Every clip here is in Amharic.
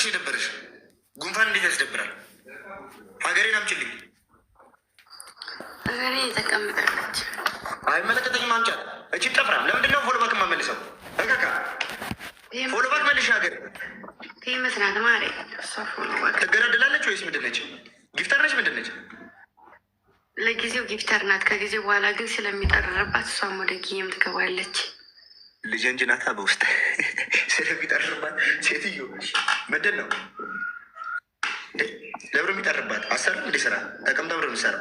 ነው የደበረሽ? ጉንፋን እንዴት ያስደብራል? ሀገሬን አምጪልኝ። ሀገሬ ተቀምጣለች። አይመለከተኝም። አምጫት። እቺ ጠፍራ ለምንድን ነው ፎሎባክ የማመልሰው? እካካ ፎሎባክ መልሽ። ሀገር መስናት ማሬ ፎሎባክ ትገዳደላለች ወይስ ምንድን ነች? ጊፍተር ነች? ምንድን ነች? ለጊዜው ጊፍተር ናት። ከጊዜ በኋላ ግን ስለሚጠረርባት እሷም ወደ ጊዜም ትገባለች። ልጅ እንጂ ናታ በውስጥ ስለሚጠርባት ሴትዮ ምንድን ነው ለብሮ የሚጠርባት? አሰር እንዲ ስራ ተቀምጣ ብሮ የሚሰራ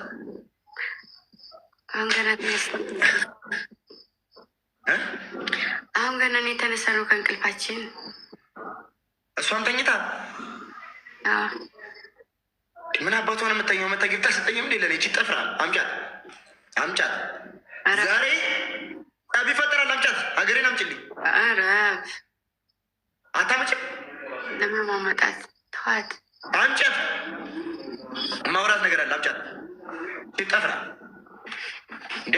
አሁን ገና የተነሳ ነው ከእንቅልፋችን። እሷም ተኝታ ምን አባቷን የምተኘው? መታ ጊፍታ ስጠኝም እንዴ ለኔ ጠፍራ አምጫት፣ አምጫት። ዛሬ ጠብ ይፈጠራል። አምጫት፣ ሀገሬን አምጭልኝ። ረብ አታመጭም? ለምን ማመጣት? ተዋት፣ አምጫት። ማውራት ነገር አለ። አምጫት፣ ጠፍራ እንደ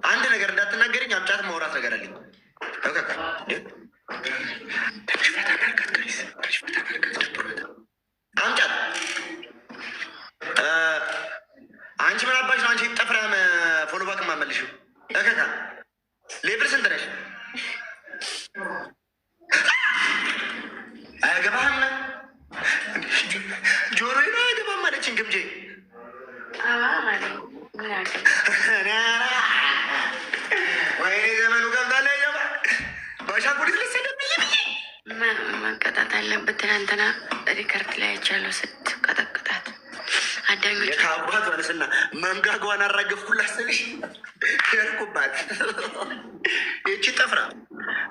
አንድ ነገር እንዳትናገርኝ። አምጫት፣ ማውራት ነገር አለኝ። አምጫት። አንቺ ምን አባሽ ነው? አንቺ ጠፍራ ፎሎባክ ማመልሽው እከካ ሌብል ስንት ነሽ? አያገባህም። ጆሮ ነው አያገባም ማለችን ግምጄ ወይኔ ዘመኑ ገብታለ ገባ በአሻንጉሊት ልትሰደብ መቀጣት አለበት። ትናንትና ሪከርድ ላይ አይቻለሁ ስትቀጠቅጣት አዳኞች ከአባት ማለስና መንጋጓን አራገፍኩላት ስልሽ ሄድኩባት። ይቺ ጠፍራ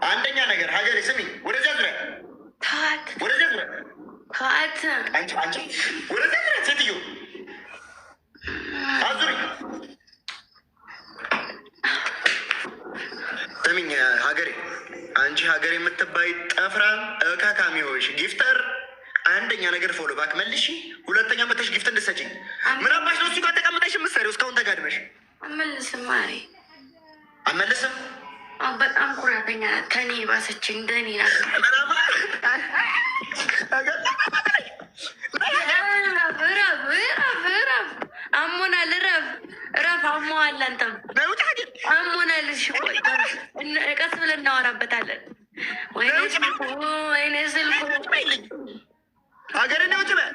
አንደኛ ነገር ሀገሬ ስሚ፣ ወደዚያ ዙሪያ ተዋት፣ ወደዚያ ዙሪያ ተዋት። አንቺ ወደዚያ ዙሪያ ሴትዮ አዙሪ። ስሚኝ ሀገሬ፣ አንቺ ሀገሬ የምትባይ ጠፍራ እካካሚ ሆይሽ ጊፍተር አንደኛ ነገር ፎሎ ባክ መልሺ፣ ሁለተኛ መተሽ ጊፍት እንድትሰጪኝ። ምን አባሽ ነው እሱ ጋር ተቀምጠሽ የምትሰሪው? እስካሁን ተጋድመሽ አመልስም ማሬ፣ አመልስም። በጣም ኩራተኛ ናት። ከኔ ባሰች እንደኔ ናት። አሞናል። ረፍ አሞሃል። አንተም አሞናል። እሺ ቆይ ቀስ ብለን እናወራበታለን። ወይኔ ስልኩ ሀገር ነው ውጭ በል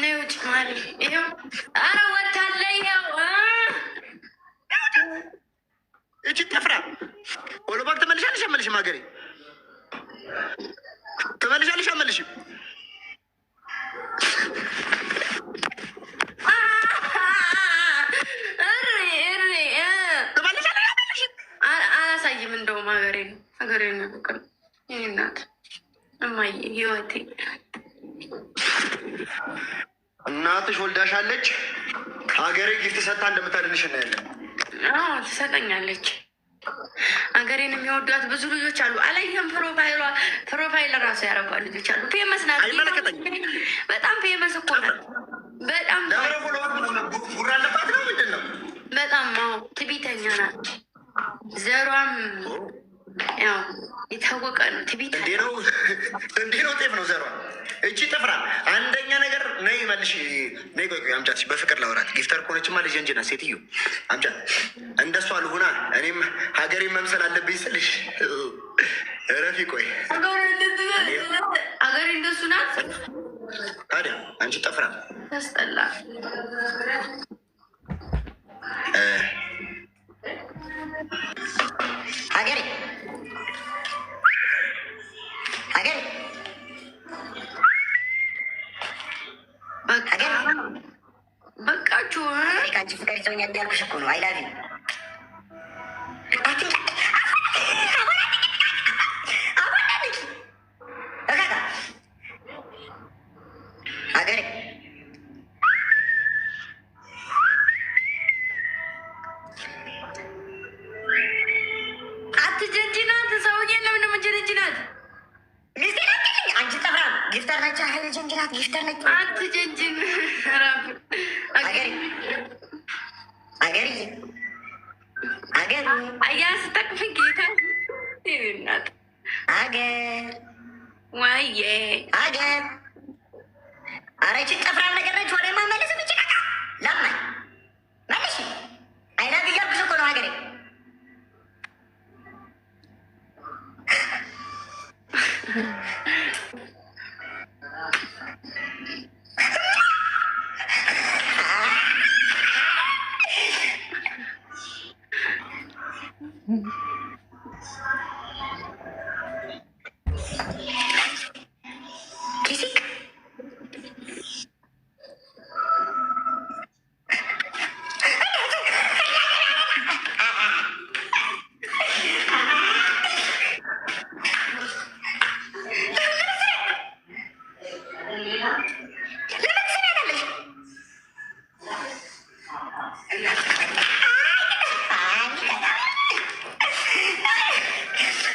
ነው ውጭ ማለት ይኸው። ኧረ ወታለ ይኸው እቺ ጠፍራ ፎሎባክ ትመልሻለሽ አመልሽም? ሀገሬ ትመልሻለሽ አመልሽም? አላሳይም። እንደውም ሀገሬ ነው ፍቅር የእኔ እናት እማዬ ህይወቴ። እናትሽ ወልዳሻለች። ሀገሬ ጊፍት ሰጥታ እንደምታድንሽ እናያለን። ትሰጠኛለች። ሀገሬን የሚወዷት ብዙ ልጆች አሉ። አላየም? ፕሮፋይል ራሱ ያደረጓት ልጆች አሉ። ፌመስ ናት። በጣም ፌመስ እኮ ናት። በጣም ጉራ አለባት ነው ምንድን ነው? በጣም ትዕቢተኛ ናት። ዘሯም ያው የታወቀ ነው። ትዕቢት እንዲህ ነው። ጤፍ ነው ዘሯ። እቺ ጥፍራ አንደኛ ነገር ነይ መልሽ። ነይ ቆይ አምጫት። በፍቅር ላውራት። ጊፍተር ከሆነችማ ልጅ እንጂ ናት ሴትዮ። አምጫት። እንደሷ ልሁና እኔም ሀገሬን መምሰል አለብኝ ስልሽ ረፊ ቆይ ሀገሬ እንደሱ ናት። ታዲያ አንቺ ጠፍራ ታስጠላ። ሀገሬ በቃችሁ። ከአንቺ ፍቅር ይዘውኛል እንዳልኩሽ እኮ ነው። አይላቪ ሀገሬ አትጀንጅናት። ሰውዬ ለምን መጀንጅናት? አንቺ ጠፍራ ጊፍተር ነች። ሀይል ጀንጅናት ጊፍተር ነች። አትጀንጅን። አገር አያስጠቅፍ ጌታ ናት። አገር ወይዬ አገር አረች ጠፍራም ነገር ነች። ወደ ማመለስ ምችላቃ ለማኝ መልሽ አይናት እያልኩሽ እኮ ነው ሀገሬ።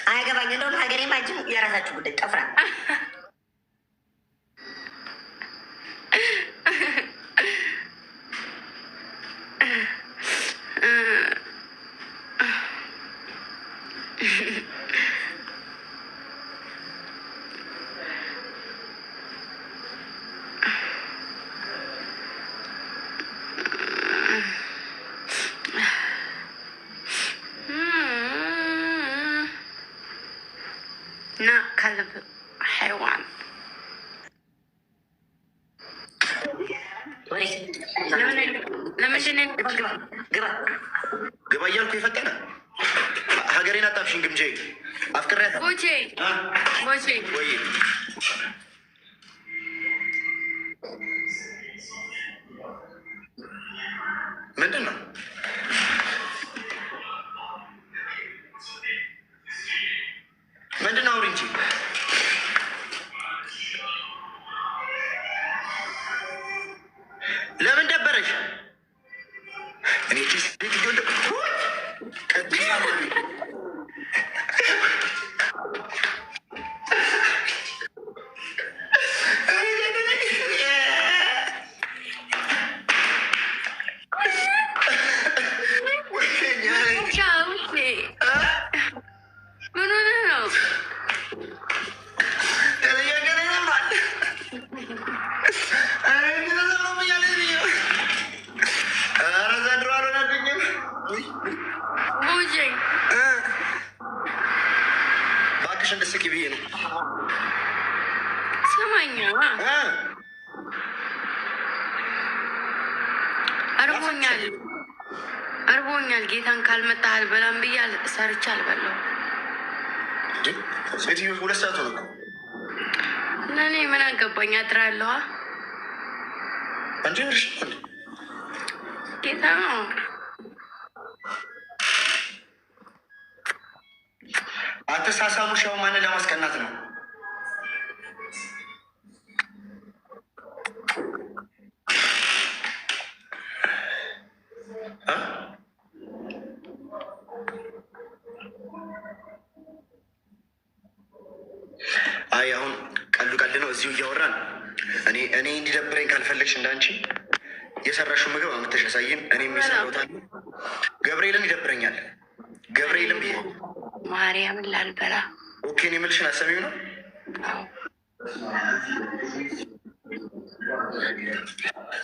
አያገባኝ። እንደውም ሀገሬ ማጅም የራሳችሁ ጉዳይ ጠፍራ نا كلب حيوان ለምንድን ግባ እያልኩ የፈጠነ ሀገሬን አጣብሽኝ። ግምጄ አፍቅሬያት ቦቼ ቦቼ ወይ ምንድን ነው? ምንድን ነው? አውሪ እንጂ ለምን ደበረሽ? እኔ ምን ሆነህ ነው? ቦቼ እባክሽ እንድትስቂ ብዬ ነው። ስማኛ አርቦኛል አርቦኛል። ጌታን ካልመጣህ አልበላም ብዬ ሰርቼ አልበላሁም። ሴትዮ 2 ሰዓት ሆነ እኮ። እኔ ምን አገባኝ? አድራለሁ። አንቺ እርሽ ጌታ ነው። አትሳሳሙ። ሻው ማንን ለማስቀናት ነው? አይ አሁን ቀሉ ቀል ነው። እዚሁ እያወራን እኔ እንዲደብረኝ ካልፈለግሽ እንዳንቺ የሰራሽው ምግብ አመተሽ ያሳይን። እኔ የሚሰራውታል ገብርኤልን ይደብረኛል። ገብርኤልን ብዬ ማርያምን ላልበላ ኦኬ። እኔ የምልሽን አሰሚው ነው።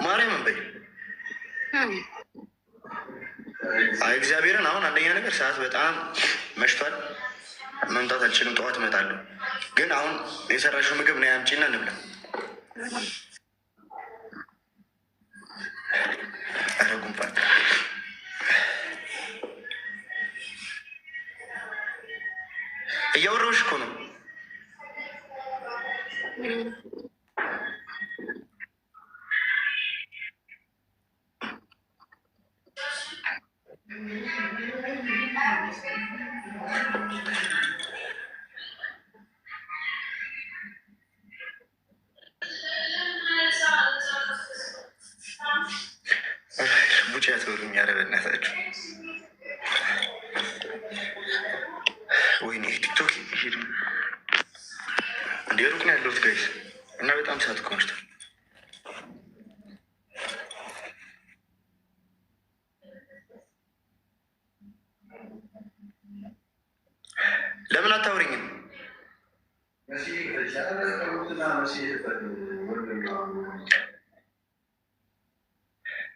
ማርያምን በይ። አይ እግዚአብሔርን አሁን አንደኛ ነገር ሰዓት በጣም መሽቷል። መምጣት አልችልም። ጠዋት እመጣለሁ። ግን አሁን የሰራሽው ምግብ ነው ያምጪና እንብላ። ኧረ ጉንፋን እያወራሁሽ እኮ ነው። ቡቻ ያትበሉኝ። ኧረ በእናታችሁ ወይኔ ቲክቶክ ሄዱ እንደ ሩቅ ነው ያለሁት ጋይስ እና በጣም ሰዓት እኮ መሽቷል።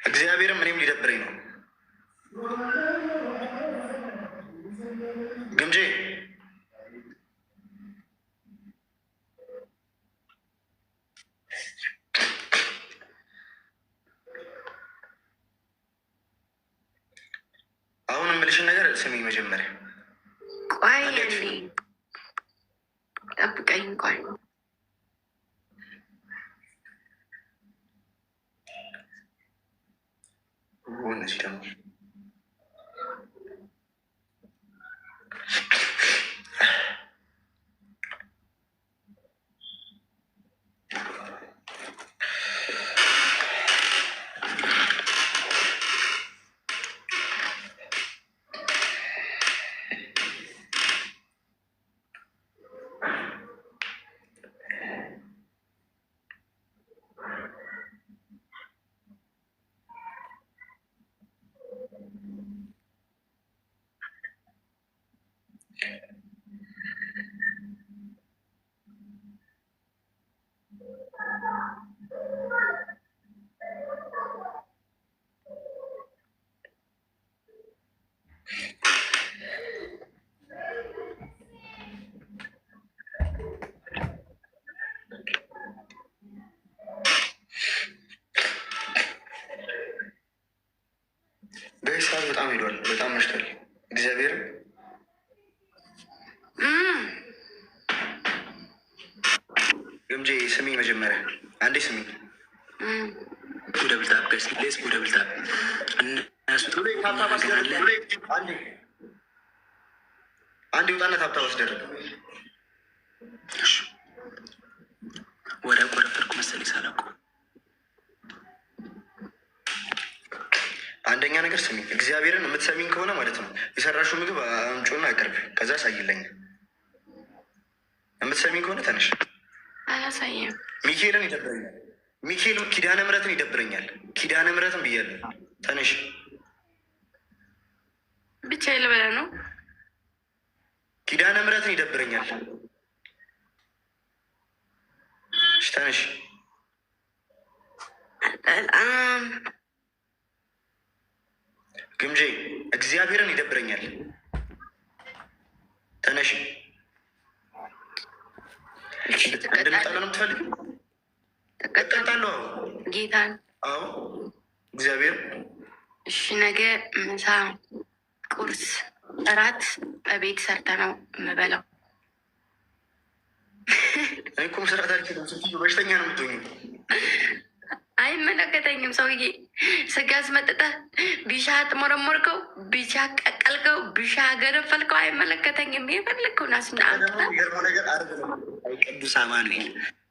እግዚአብሔርም እኔም ሊደብረኝ ነው። ግምጄ አሁን የምልሽን ነገር ስሚ። መጀመሪያ ቆይ ጠብቀኝ። ቆይ እነዚህ ደግሞ በሰዓት በጣም ሄዷል። በጣም መሽቷል። እግዚአብሔር ግምጄ ስሚ። መጀመሪያ አንዴ ስሚ። ደብልታ ስ ደብልታ አንዴ ውጣነት ሀብታ አስደረግ ወደ ቆረፈርኩ መሰለኝ ሳላውቅ። አንደኛ ነገር ስሚ። እግዚአብሔርን የምትሰሚኝ ከሆነ ማለት ነው የሰራሽው ምግብ አምጪውና አቅርብ፣ ከዛ አሳይለኝ። የምትሰሚኝ ከሆነ ተነሽ። አላሳየም። ሚካኤልን ይደብረኛል። ሚካኤል ኪዳነ ምሕረትን ይደብረኛል። ኪዳነ ምሕረትን ብያለሁ። ተነሽ። ብቻ ልበላ ነው። ኪዳነ ምሕረትን ይደብረኛል። ተነሽ። በጣም ግምጄ እግዚአብሔርን ይደብረኛል። ተነሽ። እንድንጣለ ነው የምትፈልግ? እቀጣለሁ። ጌታን። አዎ እግዚአብሔር። እሺ ነገ ምሳ፣ ቁርስ፣ እራት በቤት ሰርተ ነው የምበላው። እኔ እኮ መስራት አልችልም። ስትዩ በሽተኛ ነው የምትሆኝ። አይመለከተኝም። ሰውዬ ስጋ አስመጥተህ ቢሻ ጥሞረሞርከው፣ ቢሻ ቀቀልከው፣ ቢሻ ገረፈልከው፣ አይመለከተኝም። የፈለግከውን የሚገርመው ነገር አርብ ነው። ቅዱስ አማኑኤል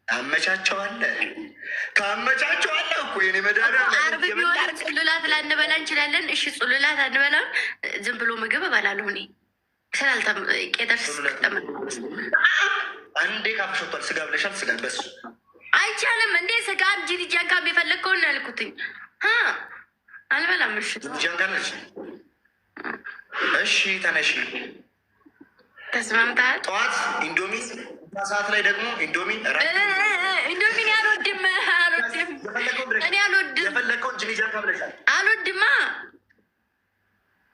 ታመቻቸዋለህ እኮ የኔ መድኃኒዓለም። አርብ ቢሆን ጽሉላት ላንበላ እንችላለን። እሺ ጽሉላት አንበላም። ዝም ብሎ ምግብ እበላለሁ እኔ ቄጠር ስቀጠመ አንዴ ካፍሽ ወጥቷል። ስጋ ብለሻል። ስጋ በሱ አይቻልም እንዴ? ስጋ ጅንጃን ካም የፈለግከውን ያልኩትኝ አልበላም። እሺ ጃንጋነች። እሺ ተነሺ። ተስማምተሃል? ጠዋት ኢንዶሚ፣ ሰዓት ላይ ደግሞ ኢንዶሚ። ኢንዶሚን አልወድም። እኔ አልወድም። የፈለግከውን ጅንጃንጋ ብለሻል። አልወድማ።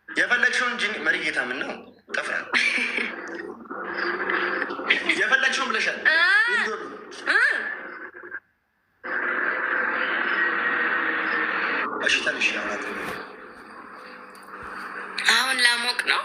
የፈለግሽውን መሪጌታ ምን ነው ጠፍራ የፈለግሽውን ብለሻል። እሺ ተነሽ። አሁን ላሞቅ ነው።